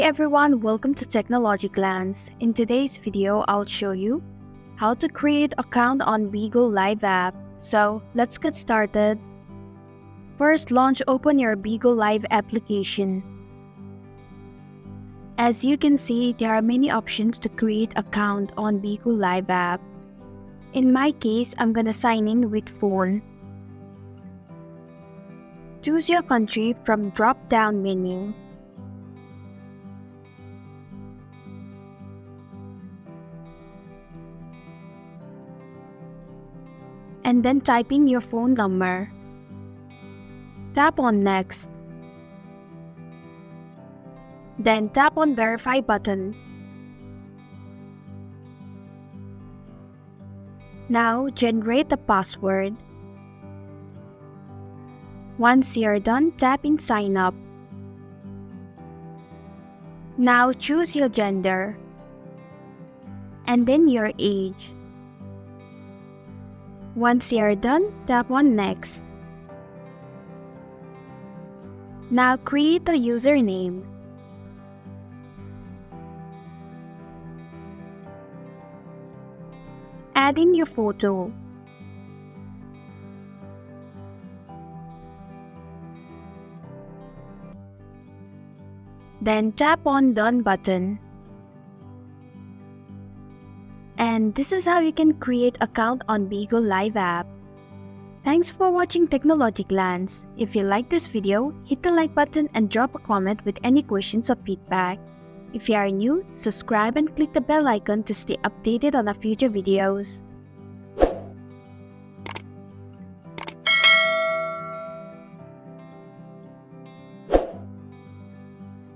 everyone, welcome to Technology Glance. In today's video, I'll show you how to create account on Bigo Live app. So let's get started. First, open your Bigo Live application. As you can see, there are many options to create account on Bigo Live app. In my case, I'm gonna sign in with phone. Choose your country from drop-down menu. And then type in your phone number. Tap on Next. Then tap on Verify button. Now generate the password. Once you're done, tap in Sign Up. Now choose your gender and then your age. Once you're done, tap on Next. Now create a username. Add in your photo. Then tap on Done button. And this is how you can create account on Bigo Live app. Thanks for watching Technology Glance. If you like this video, hit the like button and drop a comment with any questions or feedback. If you are new, subscribe and click the bell icon to stay updated on our future videos.